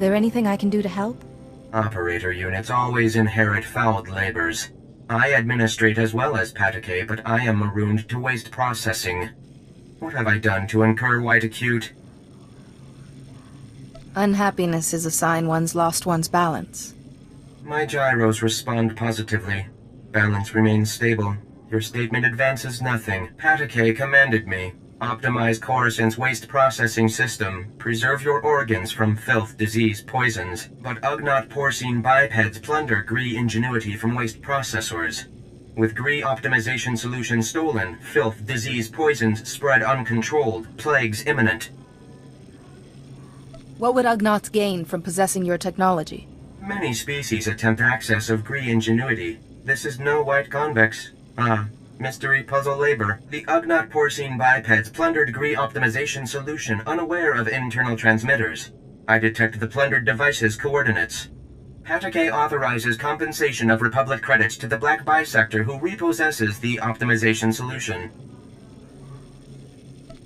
there anything I can do to help? Operator units always inherit fouled labors. I administrate as well as Patake, but I am marooned to waste processing. What have I done to incur white acute? Unhappiness is a sign one's lost one's balance. My gyros respond positively. Balance remains stable. Your statement advances nothing. Patake commanded me. Optimize Coruscant's waste processing system. Preserve your organs from filth, disease, poisons. But Ugnaught porcine bipeds plunder Gree ingenuity from waste processors. With Gree optimization solution stolen, filth, disease, poisons spread uncontrolled, plagues imminent. What would Ugnaughts gain from possessing your technology? Many species attempt access of Gree ingenuity. This is no white convex. Mystery puzzle labor. The Ugnaught porcine bipeds plundered Gree optimization solution unaware of internal transmitters. I detect the plundered device's coordinates. Patake authorizes compensation of Republic credits to the Black Bisector who repossesses the optimization solution.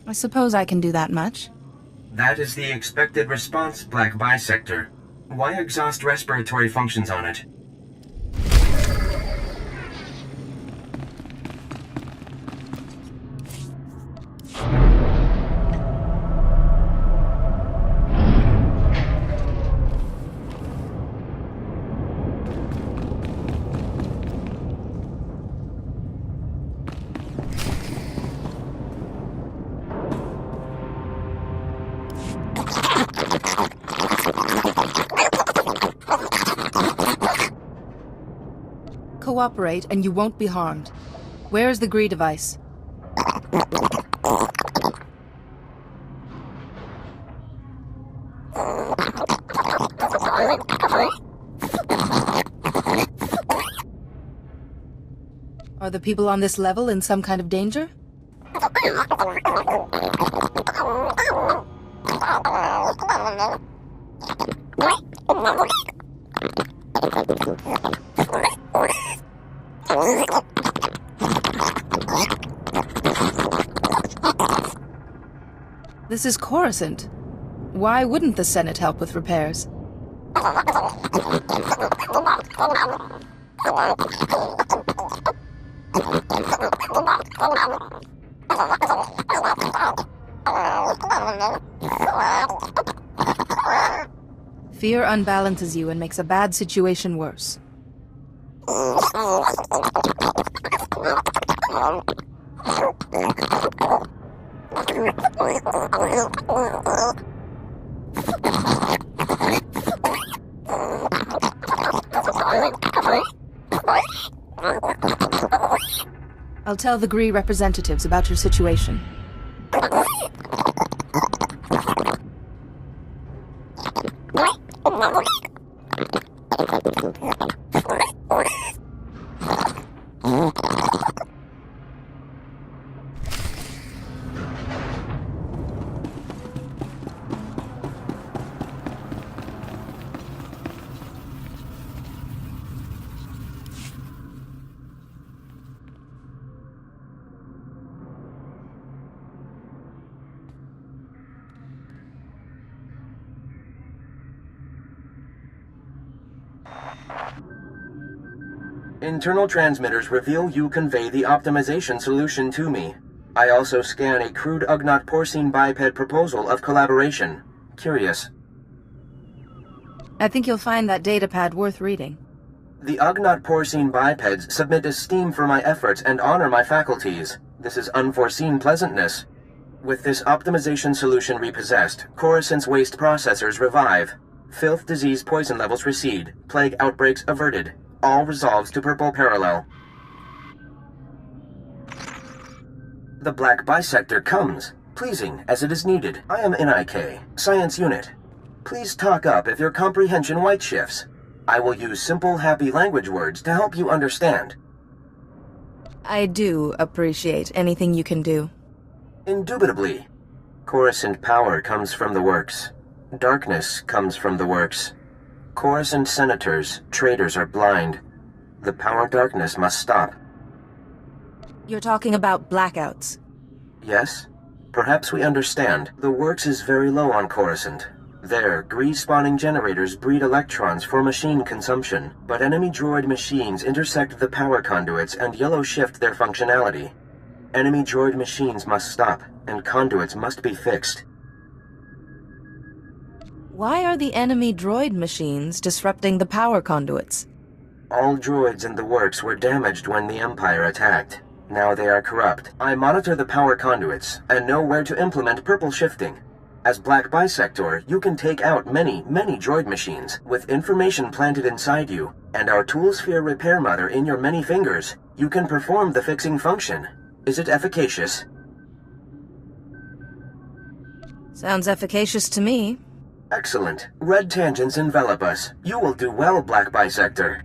I suppose I can do that much. That is the expected response, Black Bisector. Why exhaust respiratory functions on it? Cooperate and you won't be harmed. Where is the Gree device? Are the people on this level in some kind of danger? This is Coruscant. Why wouldn't the Senate help with repairs? Fear unbalances you and makes a bad situation worse. I'll tell the Gree representatives about your situation. Internal transmitters reveal you convey the optimization solution to me. I also scan a crude Ugnaught porcine biped proposal of collaboration. Curious. I think you'll find that datapad worth reading. The Ugnaught porcine bipeds submit esteem for my efforts and honor my faculties. This is unforeseen pleasantness. With this optimization solution repossessed, Coruscant's waste processors revive. Filth, disease, poison levels recede. Plague outbreaks averted. All resolves to purple parallel. The Black Bisector comes, pleasing as it is needed. I am NIK, Science Unit. Please talk up if your comprehension white shifts. I will use simple, happy language words to help you understand. I do appreciate anything you can do. Indubitably. Coruscant power comes from the works. Darkness comes from the works. Coruscant senators, traitors are blind. The power darkness must stop. You're talking about blackouts. Yes? Perhaps we understand. The works is very low on Coruscant. There, Gree spawning generators breed electrons for machine consumption, but enemy droid machines intersect the power conduits and yellow shift their functionality. Enemy droid machines must stop, and conduits must be fixed. Why are the enemy droid machines disrupting the power conduits? All droids in the works were damaged when the Empire attacked. Now they are corrupt. I monitor the power conduits, and know where to implement purple shifting. As Black Bisector, you can take out many droid machines, with information planted inside you, and our Toolsphere repair mother in your many fingers. You can perform the fixing function. Is it efficacious? Sounds efficacious to me. Excellent. Red tangents envelop us. You will do well, Black Bisector.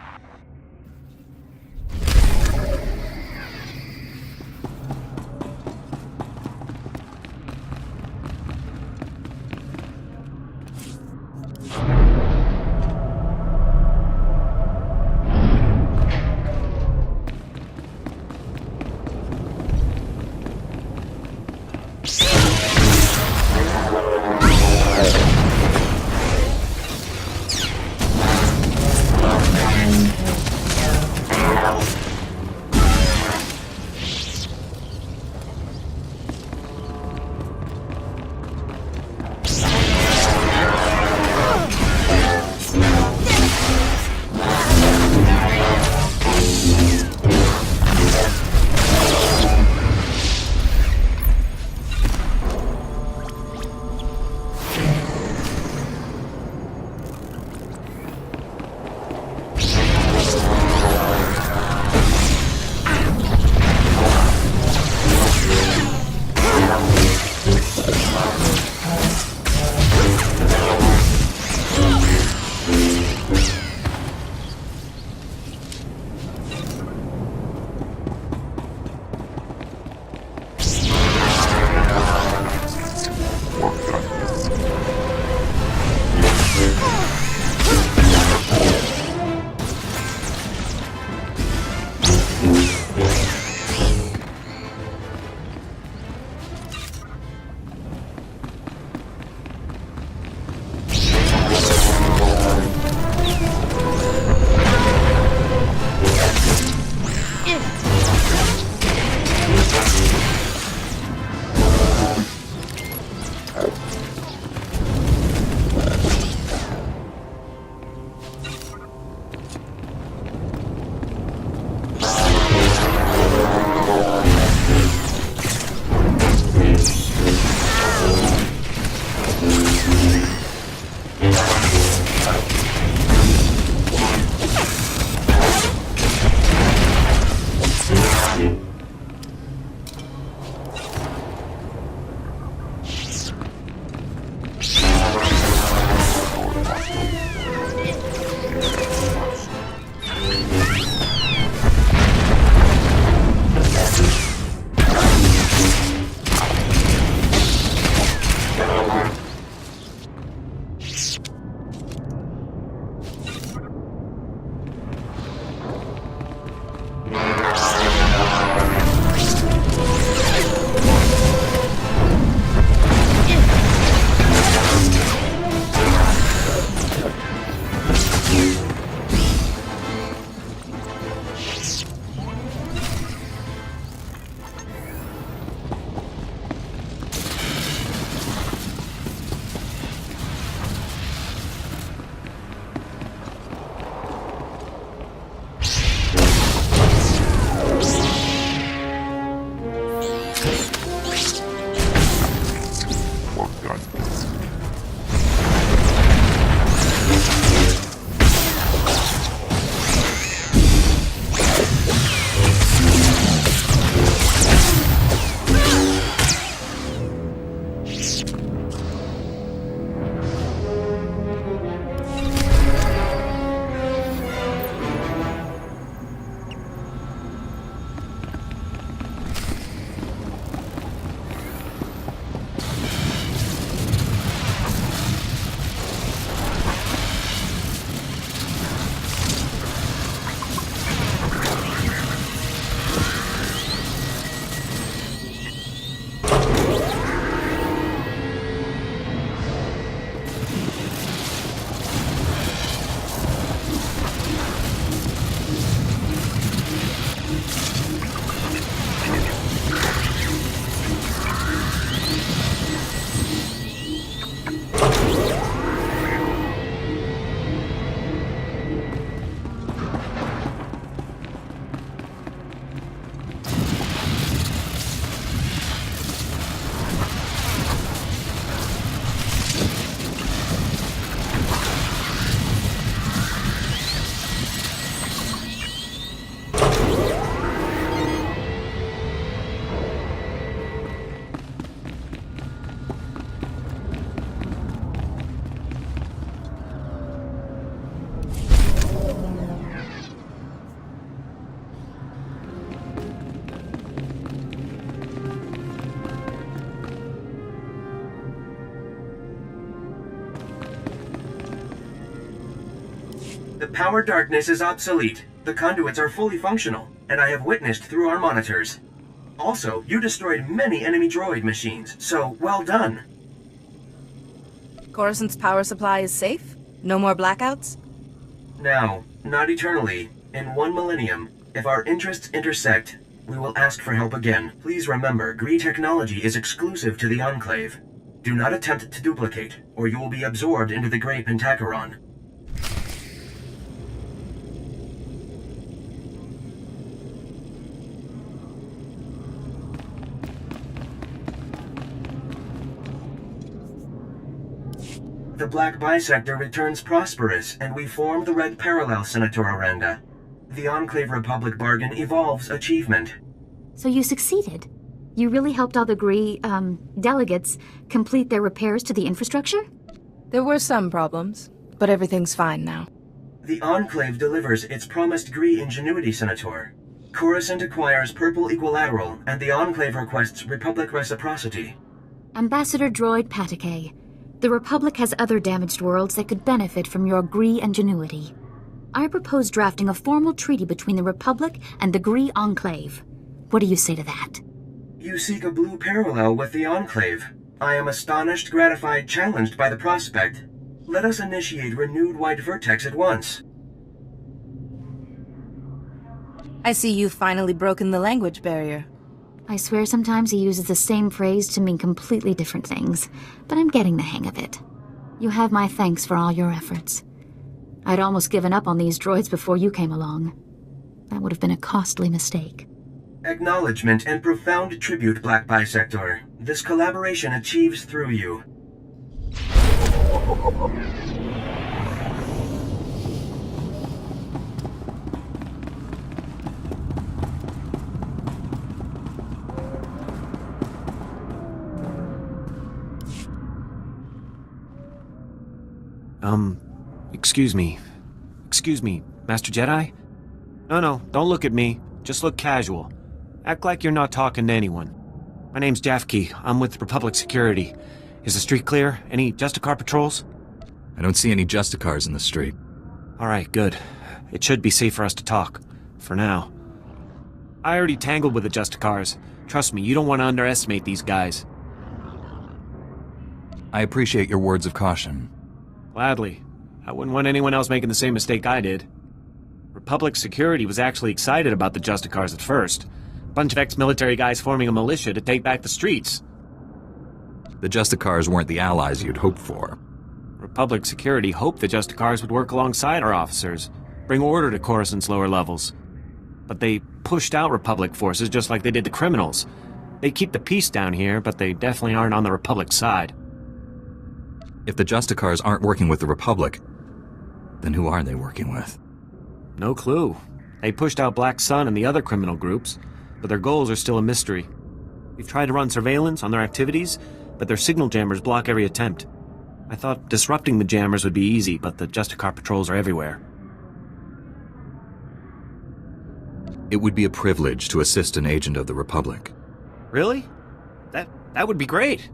Power darkness is obsolete. The conduits are fully functional, and I have witnessed through our monitors. Also, you destroyed many enemy droid machines, so well done. Coruscant's power supply is safe? No more blackouts? Now, not eternally. In 1 millennium, if our interests intersect, we will ask for help again. Please remember, Gree technology is exclusive to the Enclave. Do not attempt to duplicate, or you will be absorbed into the Grey Pentacheron. The Black Bisector returns prosperous, and we form the Red Parallel Senator Aranda. The Enclave Republic bargain evolves achievement. So you succeeded? You really helped all the Gree, delegates complete their repairs to the infrastructure? There were some problems, but everything's fine now. The Enclave delivers its promised Gree ingenuity, Senator. Coruscant acquires Purple Equilateral, and the Enclave requests Republic reciprocity. Ambassador Droid Patakay, the Republic has other damaged worlds that could benefit from your Gree ingenuity. I propose drafting a formal treaty between the Republic and the Gree Enclave. What do you say to that? You seek a blue parallel with the Enclave. I am astonished, gratified, challenged by the prospect. Let us initiate renewed white vertex at once. I see you've finally broken the language barrier. I swear sometimes he uses the same phrase to mean completely different things, but I'm getting the hang of it. You have my thanks for all your efforts. I'd almost given up on these droids before you came along. That would have been a costly mistake. Acknowledgement and profound tribute, Black Bisector. This collaboration achieves through you. Excuse me, Master Jedi? No, don't look at me. Just look casual. Act like you're not talking to anyone. My name's Jafke. I'm with Republic Security. Is the street clear? Any Justicar patrols? I don't see any Justicars in the street. Alright, good. It should be safe for us to talk. For now. I already tangled with the Justicars. Trust me, you don't want to underestimate these guys. I appreciate your words of caution. Gladly. I wouldn't want anyone else making the same mistake I did. Republic Security was actually excited about the Justicars at first. A bunch of ex-military guys forming a militia to take back the streets. The Justicars weren't the allies you'd hoped for. Republic Security hoped the Justicars would work alongside our officers, bring order to Coruscant's lower levels. But they pushed out Republic forces just like they did the criminals. They keep the peace down here, but they definitely aren't on the Republic side. If the Justicars aren't working with the Republic, then who are they working with? No clue. They pushed out Black Sun and the other criminal groups, but their goals are still a mystery. We've tried to run surveillance on their activities, but their signal jammers block every attempt. I thought disrupting the jammers would be easy, but the Justicar patrols are everywhere. It would be a privilege to assist an agent of the Republic. Really? That would be great.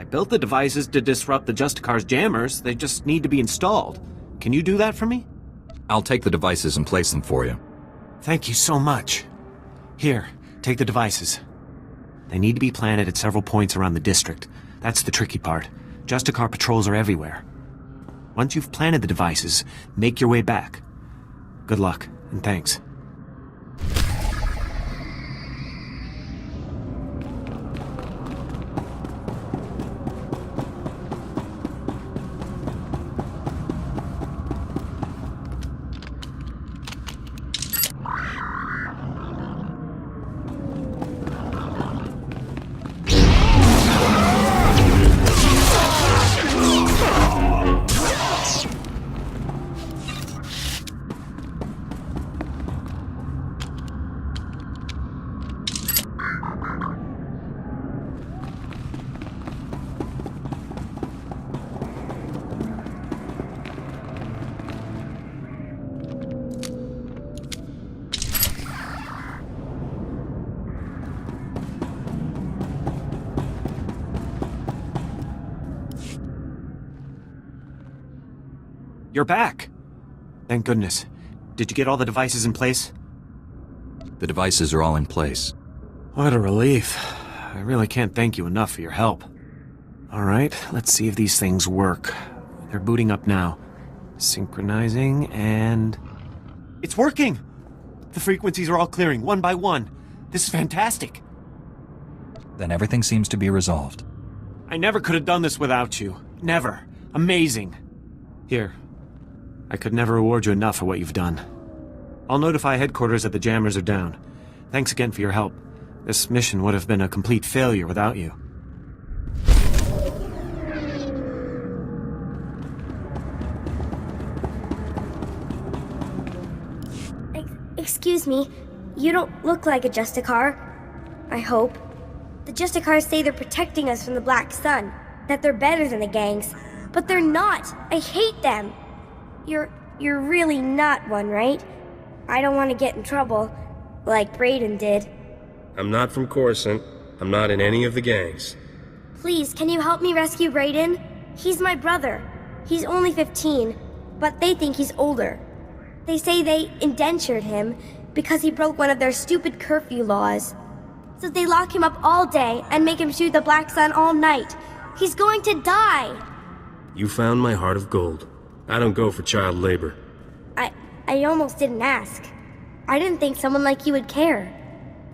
I built the devices to disrupt the Justicar's jammers. They just need to be installed. Can you do that for me? I'll take the devices and place them for you. Thank you so much. Here, take the devices. They need to be planted at several points around the district. That's the tricky part. Justicar patrols are everywhere. Once you've planted the devices, make your way back. Good luck, and thanks. You're back. Thank goodness. Did you get all the devices in place? The devices are all in place. What a relief. I really can't thank you enough for your help. Alright, let's see if these things work. They're booting up now. Synchronizing, and... It's working! The frequencies are all clearing, one by one. This is fantastic. Then everything seems to be resolved. I never could have done this without you. Never. Amazing. Here. I could never reward you enough for what you've done. I'll notify headquarters that the jammers are down. Thanks again for your help. This mission would have been a complete failure without you. Excuse me, you don't look like a Justicar. I hope. The Justicars say they're protecting us from the Black Sun, that they're better than the gangs, but they're not. I hate them. You're really not one, right? I don't want to get in trouble, like Brayden did. I'm not from Coruscant. I'm not in any of the gangs. Please, can you help me rescue Brayden? He's my brother. He's only 15, but they think he's older. They say they indentured him because he broke one of their stupid curfew laws. So they lock him up all day and make him shoot the Black Sun all night. He's going to die! You found my heart of gold. I don't go for child labor. I almost didn't ask. I didn't think someone like you would care.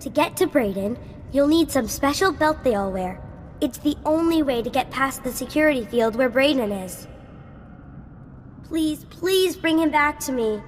To get to Brayden, you'll need some special belt they all wear. It's the only way to get past the security field where Brayden is. Please, please bring him back to me.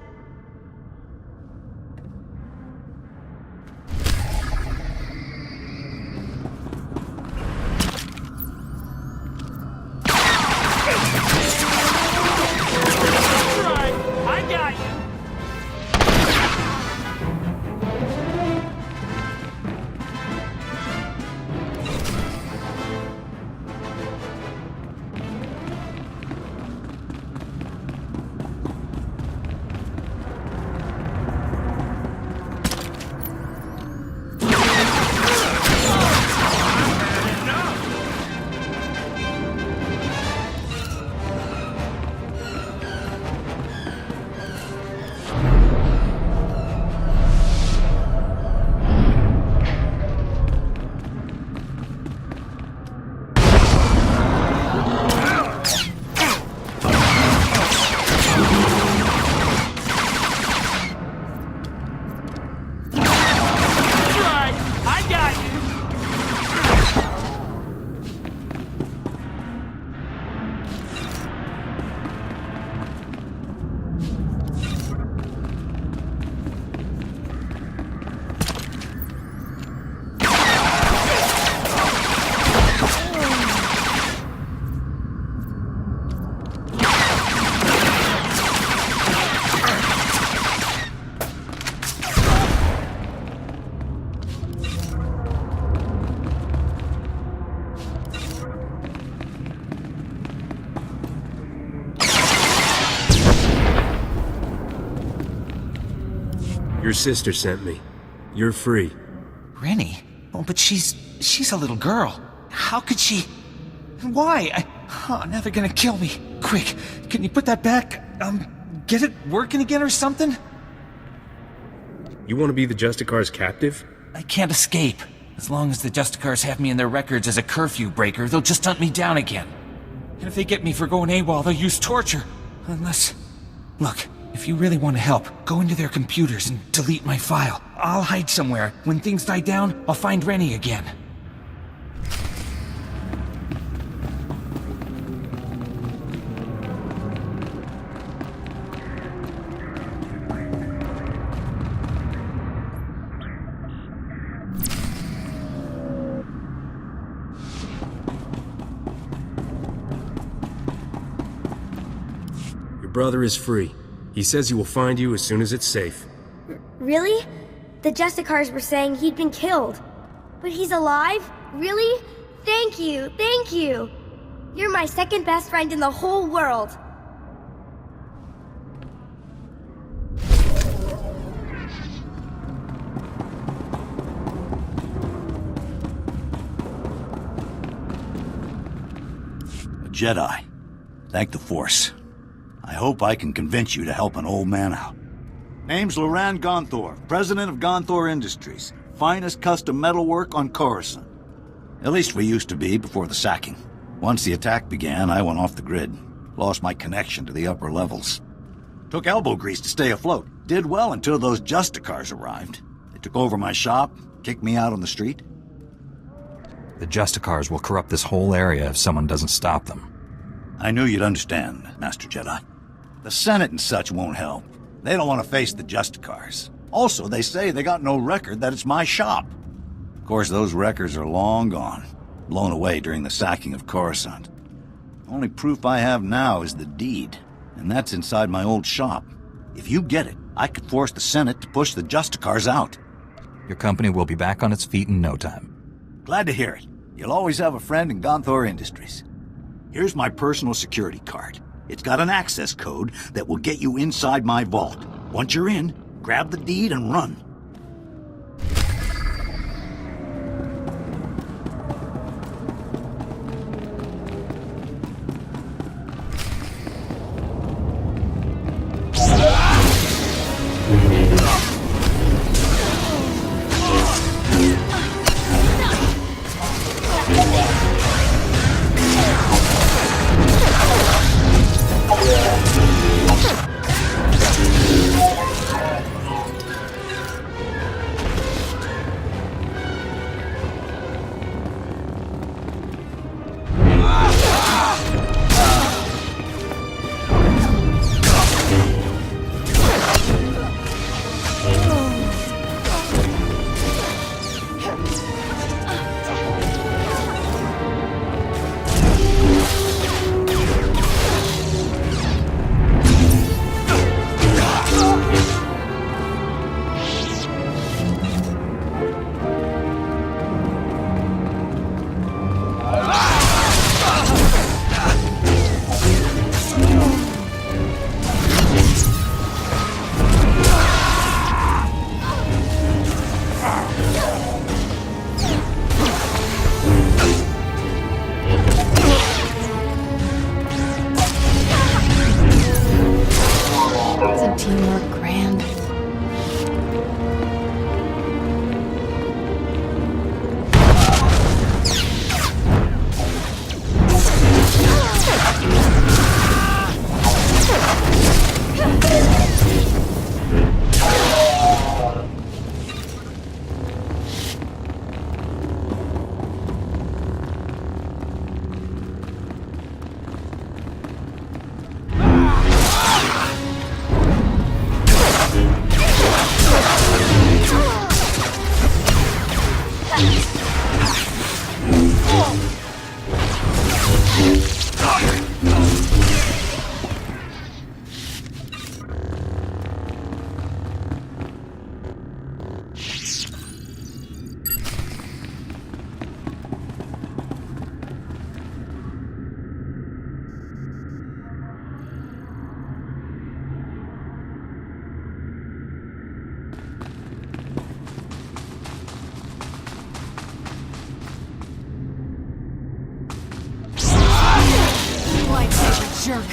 Your sister sent me. You're free. Rennie? Oh, but she's a little girl. How could she... Why? Now they're gonna kill me. Quick, can you put that back? Get it working again or something? You want to be the Justicar's captive? I can't escape. As long as the Justicars have me in their records as a curfew breaker, they'll just hunt me down again. And if they get me for going AWOL, they'll use torture. Unless... Look, if you really want to help, go into their computers and delete my file. I'll hide somewhere. When things die down, I'll find Rennie again. Your brother is free. He says he will find you as soon as it's safe. Really? The Justicars were saying he'd been killed. But he's alive? Really? Thank you, thank you! You're my second best friend in the whole world! A Jedi. Thank the Force. I hope I can convince you to help an old man out. Name's Loran Gonthor, president of Gonthor Industries. Finest custom metalwork on Coruscant. At least we used to be before the sacking. Once the attack began, I went off the grid. Lost my connection to the upper levels. Took elbow grease to stay afloat. Did well until those Justicars arrived. They took over my shop, kicked me out on the street. The Justicars will corrupt this whole area if someone doesn't stop them. I knew you'd understand, Master Jedi. The Senate and such won't help. They don't want to face the Justicars. Also, they say they got no record that it's my shop. Of course, those records are long gone. Blown away during the sacking of Coruscant. Only proof I have now is the deed, and that's inside my old shop. If you get it, I could force the Senate to push the Justicars out. Your company will be back on its feet in no time. Glad to hear it. You'll always have a friend in Gonthor Industries. Here's my personal security card. It's got an access code that will get you inside my vault. Once you're in, grab the deed and run. Jerk.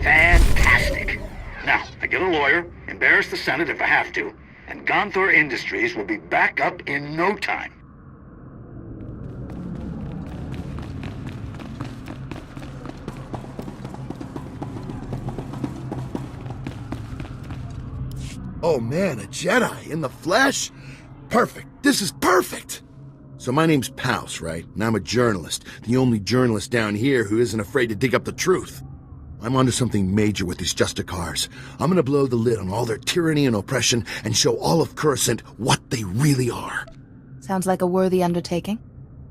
Fantastic. Now, I get a lawyer, embarrass the Senate if I have to, and Gonthor Industries will be back up in no time. Oh man, a Jedi in the flesh? Perfect. This is perfect. So my name's Pouse, right? And I'm a journalist. The only journalist down here who isn't afraid to dig up the truth. I'm onto something major with these Justicars. I'm gonna blow the lid on all their tyranny and oppression and show all of Coruscant what they really are. Sounds like a worthy undertaking.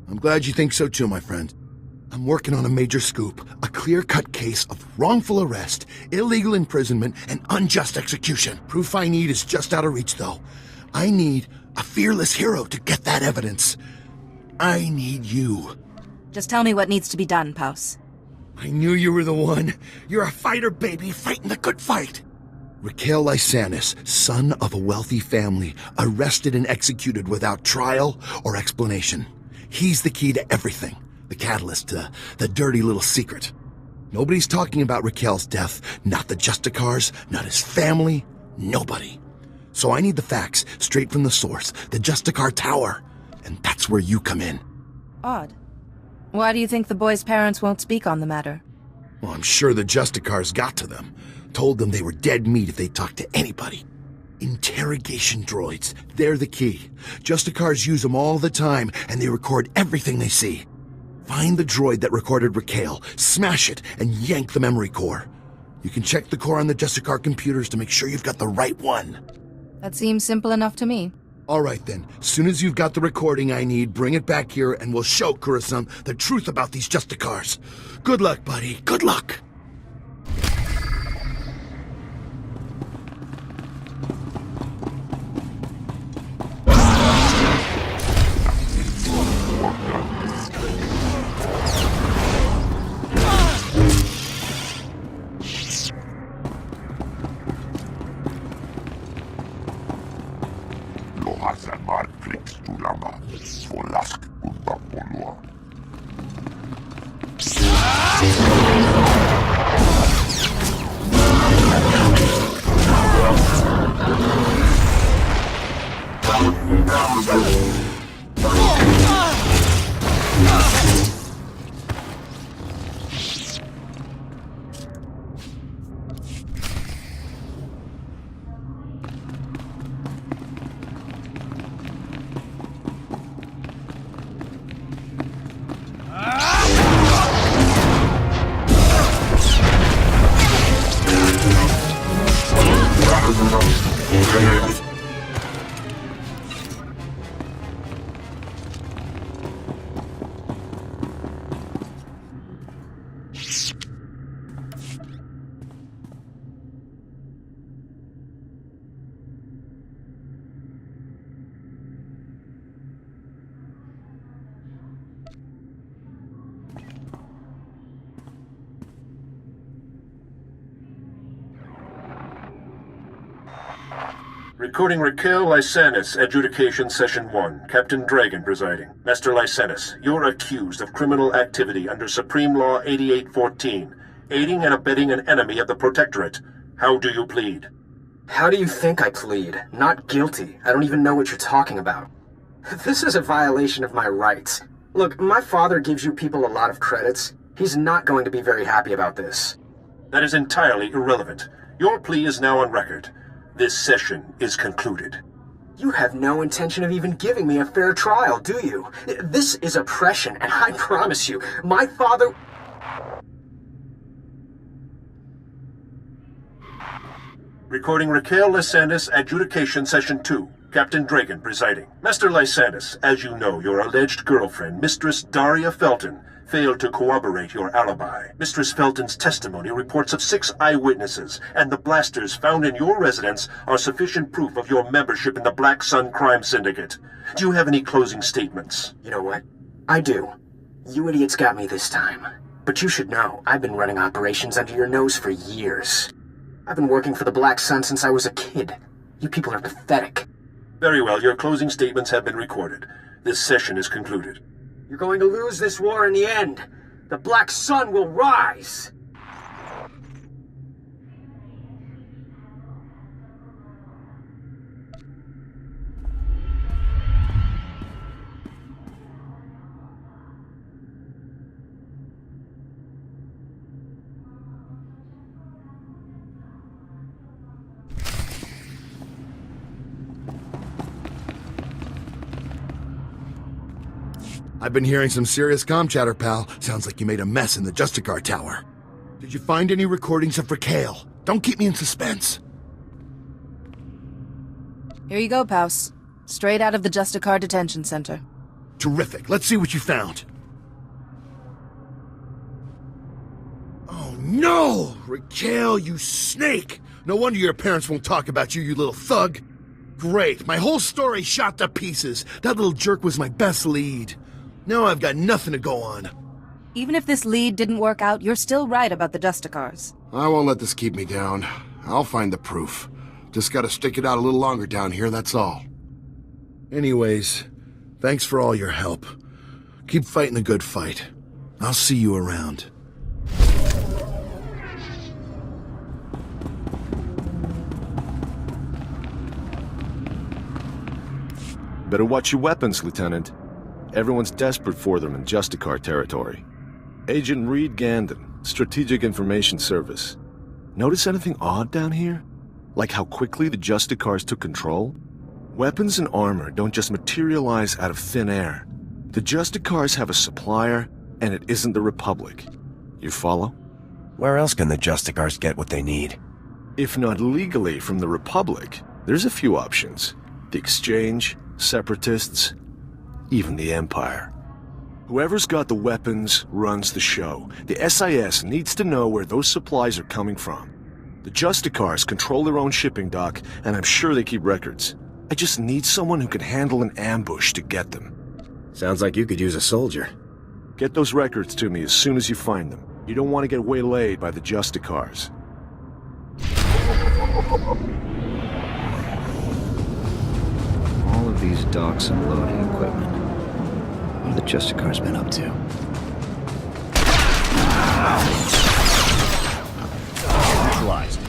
I'm glad you think so too, my friend. I'm working on a major scoop. A clear-cut case of wrongful arrest, illegal imprisonment, and unjust execution. Proof I need is just out of reach, though. I need a fearless hero to get that evidence. I need you. Just tell me what needs to be done, Paus. I knew you were the one. You're a fighter, baby, fighting the good fight. Raquel Lysanis, son of a wealthy family, arrested and executed without trial or explanation. He's the key to everything. The catalyst to the dirty little secret. Nobody's talking about Raquel's death. Not the Justicars, not his family, nobody. So I need the facts, straight from the source, the Justicar Tower. And that's where you come in. Odd. Why do you think the boys' parents won't speak on the matter? Well, I'm sure the Justicars got to them. Told them they were dead meat if they talked to anybody. Interrogation droids. They're the key. Justicars use them all the time, and they record everything they see. Find the droid that recorded Raquel, smash it, and yank the memory core. You can check the core on the Justicar computers to make sure you've got the right one. That seems simple enough to me. All right, then. Soon as you've got the recording I need, bring it back here, and we'll show Coruscant the truth about these Justicars. Good luck, buddy. Good luck. Recording Raquel Lysanis, Adjudication Session 1. Captain Dragon presiding. Master Lysanis, you're accused of criminal activity under Supreme Law 8814, aiding and abetting an enemy of the Protectorate. How do you plead? How do you think I plead? Not guilty. I don't even know what you're talking about. This is a violation of my rights. Look, my father gives you people a lot of credits. He's not going to be very happy about this. That is entirely irrelevant. Your plea is now on record. This session is concluded. You have no intention of even giving me a fair trial, do you? This is oppression, and I promise you, my father... Recording Raquel Lysanis, Adjudication Session 2. Captain Dragon presiding. Master Lysanis, as you know, your alleged girlfriend, Mistress Daria Felton, failed to corroborate your alibi. Mistress Felton's testimony reports of 6 eyewitnesses, and the blasters found in your residence are sufficient proof of your membership in the Black Sun Crime Syndicate. Do you have any closing statements? You know what? I do. You idiots got me this time. But you should know, I've been running operations under your nose for years. I've been working for the Black Sun since I was a kid. You people are pathetic. Very well, your closing statements have been recorded. This session is concluded. You're going to lose this war in the end. The Black Sun will rise. I've been hearing some serious comm chatter, pal. Sounds like you made a mess in the Justicar Tower. Did you find any recordings of Raquel? Don't keep me in suspense. Here you go, Paus. Straight out of the Justicar Detention Center. Terrific. Let's see what you found. No! Raquel, you snake! No wonder your parents won't talk about you, you little thug. Great, my whole story shot to pieces. That little jerk was my best lead. Now I've got nothing to go on. Even if this lead didn't work out, you're still right about the Justicars. I won't let this keep me down. I'll find the proof. Just gotta stick it out a little longer down here, that's all. Anyways, thanks for all your help. Keep fighting a good fight. I'll see you around. Better watch your weapons, Lieutenant. Everyone's desperate for them in Justicar territory. Agent Reed Gandon, Strategic Information Service. Notice anything odd down here? Like how quickly the Justicars took control? Weapons and armor don't just materialize out of thin air. The Justicars have a supplier, and it isn't the Republic. You follow? Where else can the Justicars get what they need? If not legally from the Republic, there's a few options. The Exchange, Separatists, even the Empire. Whoever's got the weapons runs the show. The SIS needs to know where those supplies are coming from. The Justicars control their own shipping dock, and I'm sure they keep records. I just need someone who can handle an ambush to get them. Sounds like you could use a soldier. Get those records to me as soon as you find them. You don't want to get waylaid by the Justicars. All of these docks and loading equipment. What have the Justicars been up to? Neutralized.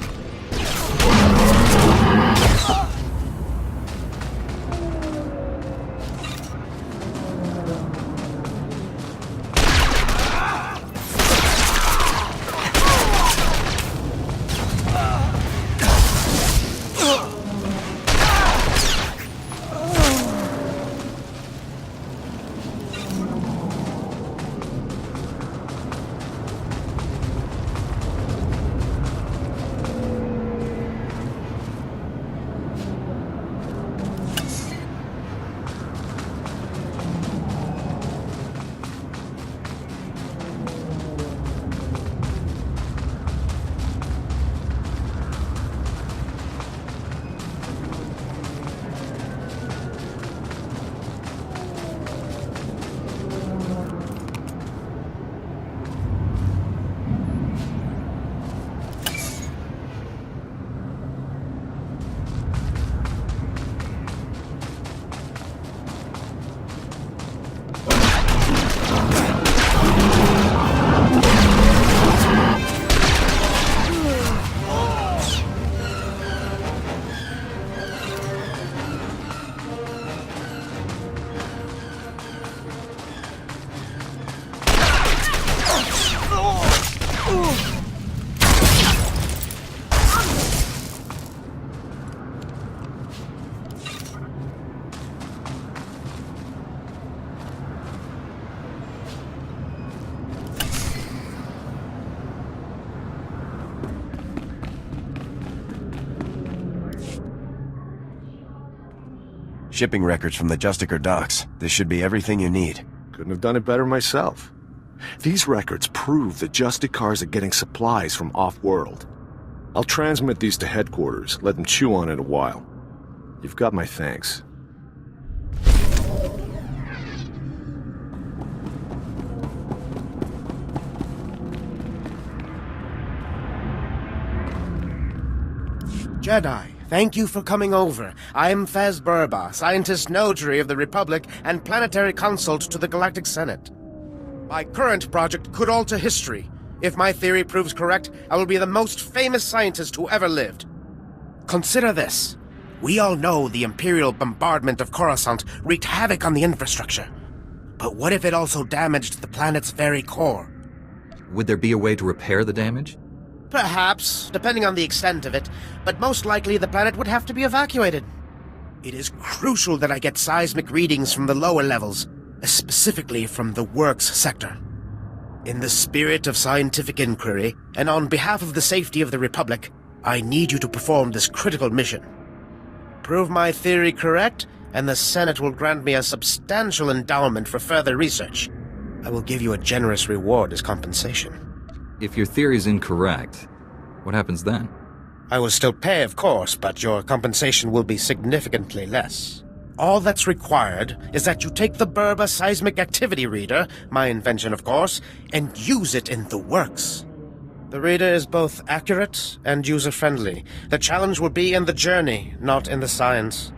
Shipping records from the Justicar docks. This should be everything you need. Couldn't have done it better myself. These records prove the Justicars are getting supplies from off-world. I'll transmit these to headquarters, let them chew on it a while. You've got my thanks. Jedi, thank you for coming over. I'm Faz Burba, Scientist Notary of the Republic and Planetary Consult to the Galactic Senate. My current project could alter history. If my theory proves correct, I will be the most famous scientist who ever lived. Consider this. We all know the Imperial bombardment of Coruscant wreaked havoc on the infrastructure. But what if it also damaged the planet's very core? Would there be a way to repair the damage? Perhaps, depending on the extent of it, but most likely the planet would have to be evacuated. It is crucial that I get seismic readings from the lower levels, specifically from the Works sector. In the spirit of scientific inquiry, and on behalf of the safety of the Republic, I need you to perform this critical mission. Prove my theory correct, and the Senate will grant me a substantial endowment for further research. I will give you a generous reward as compensation. If your theory's incorrect, what happens then? I will still pay, of course, but your compensation will be significantly less. All that's required is that you take the Berba Seismic Activity Reader, my invention of course, and use it in the works. The reader is both accurate and user-friendly. The challenge will be in the journey, not in the science.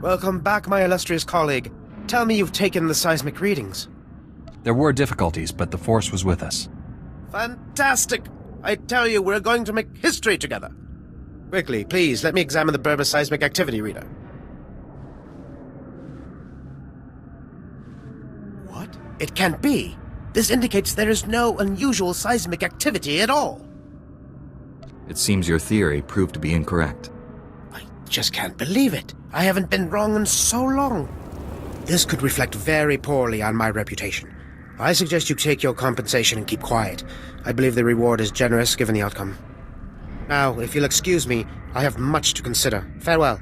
Welcome back, my illustrious colleague. Tell me you've taken the seismic readings. There were difficulties, but the Force was with us. Fantastic! I tell you, we're going to make history together. Quickly, please, let me examine the Berba Seismic Activity Reader. What? It can't be. This indicates there is no unusual seismic activity at all. It seems your theory proved to be incorrect. Just can't believe it. I haven't been wrong in so long. This could reflect very poorly on my reputation. I suggest you take your compensation and keep quiet. I believe the reward is generous given the outcome. Now, if you'll excuse me, I have much to consider. Farewell.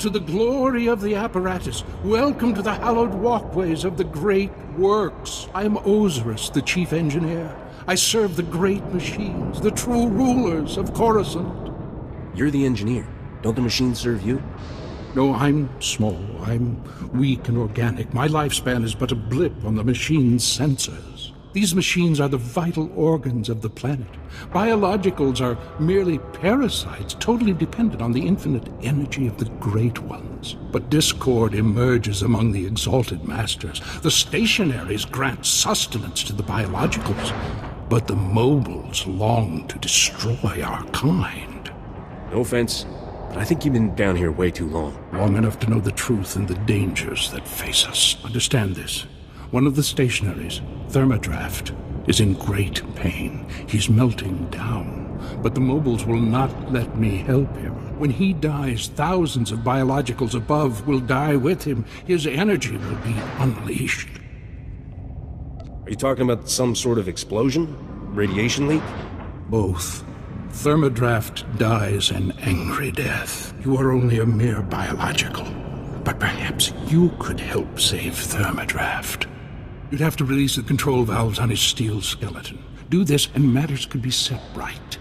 to the glory of the apparatus. Welcome to the hallowed walkways of the great works. I am Osiris, the chief engineer. I serve the great machines, the true rulers of Coruscant. You're the engineer. Don't the machines serve you? No, I'm small. I'm weak and organic. My lifespan is but a blip on the machine's sensors. These machines are the vital organs of the planet. Biologicals are merely parasites, totally dependent on the infinite energy of the Great Ones. But discord emerges among the exalted masters. The stationaries grant sustenance to the biologicals, but the mobiles long to destroy our kind. No offense, but I think you've been down here way too long. Long enough to know the truth and the dangers that face us. Understand this. One of the stationaries, Thermodraft, is in great pain. He's melting down, but the mobiles will not let me help him. When he dies, thousands of biologicals above will die with him. His energy will be unleashed. Are you talking about some sort of explosion? Radiation leak? Both. Thermodraft dies an angry death. You are only a mere biological, but perhaps you could help save Thermodraft. You'd have to release the control valves on his steel skeleton. Do this, and matters could be set right.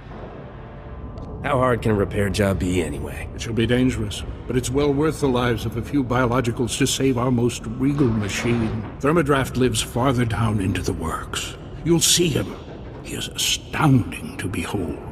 How hard can a repair job be anyway? It shall be dangerous, but it's well worth the lives of a few biologicals to save our most regal machine. Thermodraft lives farther down into the works. You'll see him. He is astounding to behold.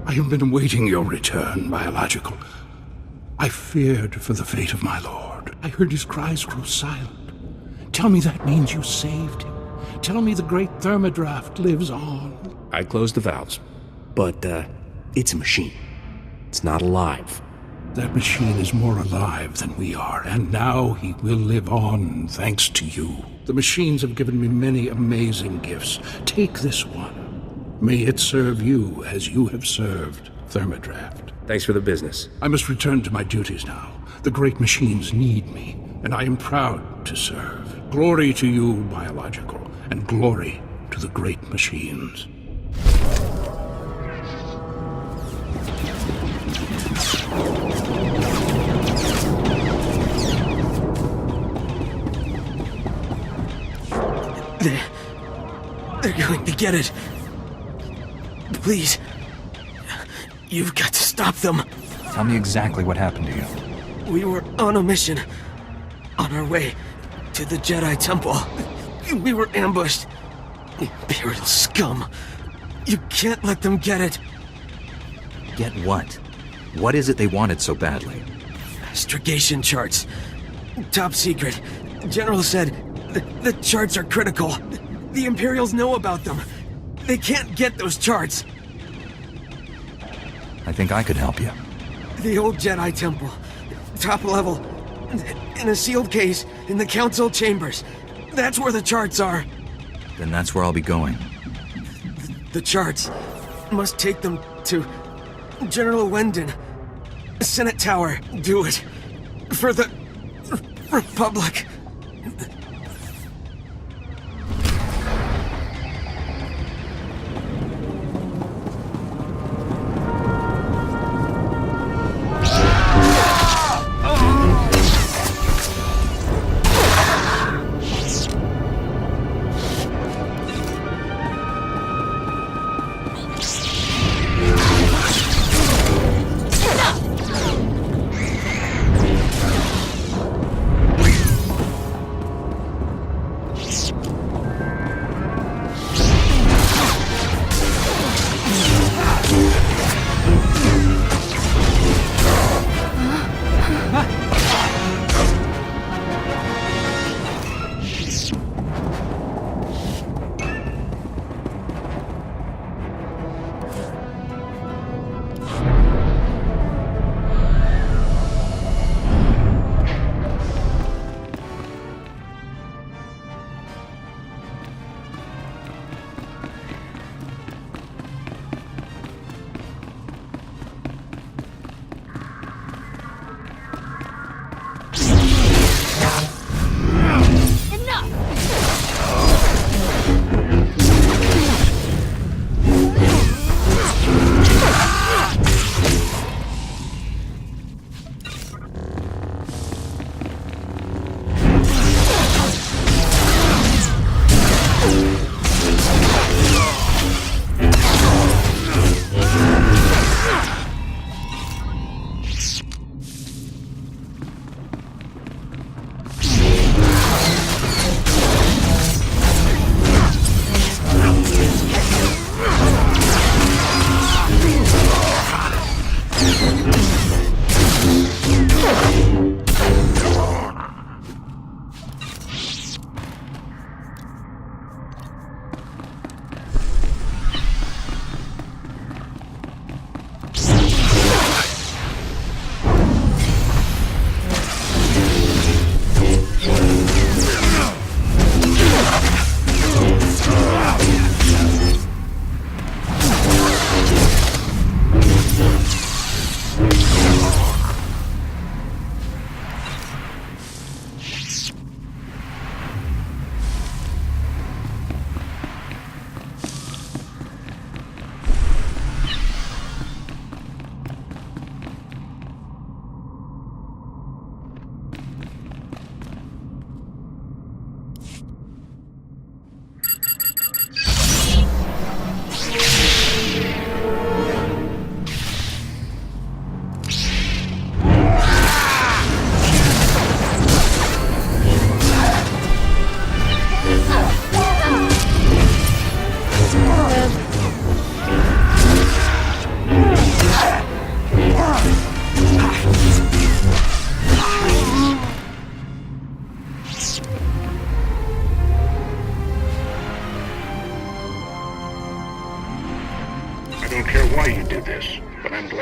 I have been awaiting your return, biological. I feared for the fate of my lord. I heard his cries grow silent. Tell me that means you saved him. Tell me the great Thermodraft lives on. I closed the valves, but, it's a machine. It's not alive. That machine is more alive than we are, and now he will live on thanks to you. The machines have given me many amazing gifts. Take this one. May it serve you as you have served Thermodraft. Thanks for the business. I must return to my duties now. The great machines need me, and I am proud to serve. Glory to you, biological, and glory to the great machines. They're going to get it. Please. You've got to stop them. Tell me exactly what happened to you. We were on a mission. On our way to the Jedi Temple. We were ambushed. Imperial scum. You can't let them get it. Get what? What is it they wanted so badly? Astrogation charts. Top secret. General said the charts are critical. The Imperials know about them. They can't get those charts. I think I could help you. The old Jedi Temple. Top level. In a sealed case in the Council chambers. That's where the charts are. Then that's where I'll be going. The charts. Must take them to General Wendon. Senate Tower. Do it. For the Republic.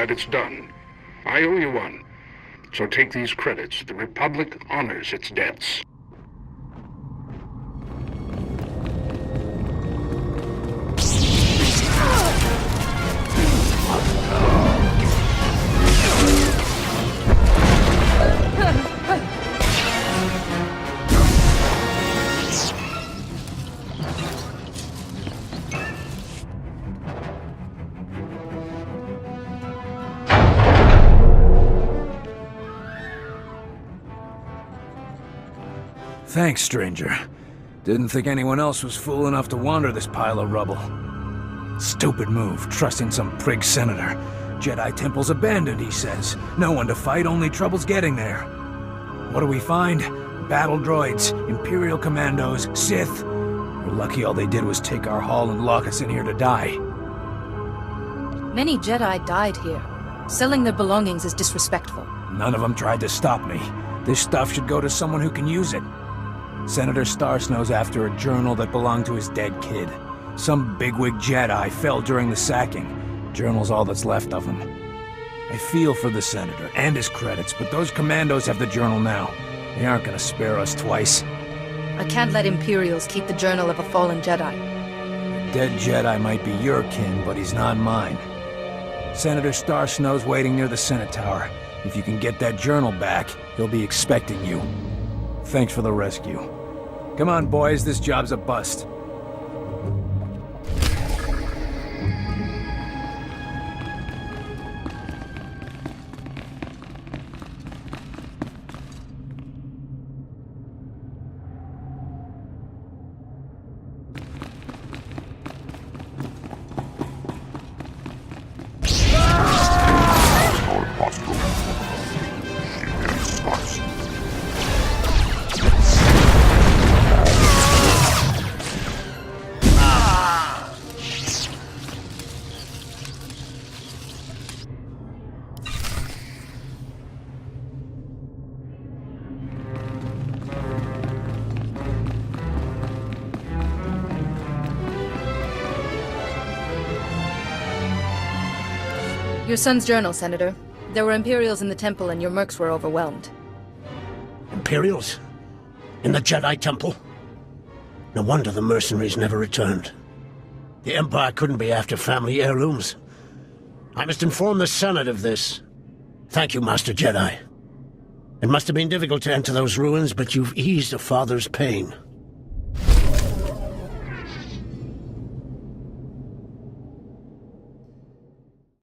It's done. I owe you one. So take these credits. The Republic honors its debts. Thanks, stranger. Didn't think anyone else was fool enough to wander this pile of rubble. Stupid move, trusting some prig senator. Jedi Temple's abandoned, he says. No one to fight, only trouble's getting there. What do we find? Battle droids, Imperial commandos, Sith. We're lucky all they did was take our haul and lock us in here to die. Many Jedi died here. Selling their belongings is disrespectful. None of them tried to stop me. This stuff should go to someone who can use it. Senator Starsnow's after a journal that belonged to his dead kid. Some bigwig Jedi fell during the sacking. Journal's all that's left of him. I feel for the Senator and his credits, but those commandos have the journal now. They aren't gonna spare us twice. I can't let Imperials keep the journal of a fallen Jedi. A dead Jedi might be your kin, but he's not mine. Senator Starsnow's waiting near the Senate Tower. If you can get that journal back, he'll be expecting you. Thanks for the rescue. Come on, boys, this job's a bust. Your son's journal, Senator. There were Imperials in the temple and your mercs were overwhelmed. Imperials? In the Jedi Temple? No wonder the mercenaries never returned. The Empire couldn't be after family heirlooms. I must inform the Senate of this. Thank you, Master Jedi. It must have been difficult to enter those ruins, but you've eased a father's pain.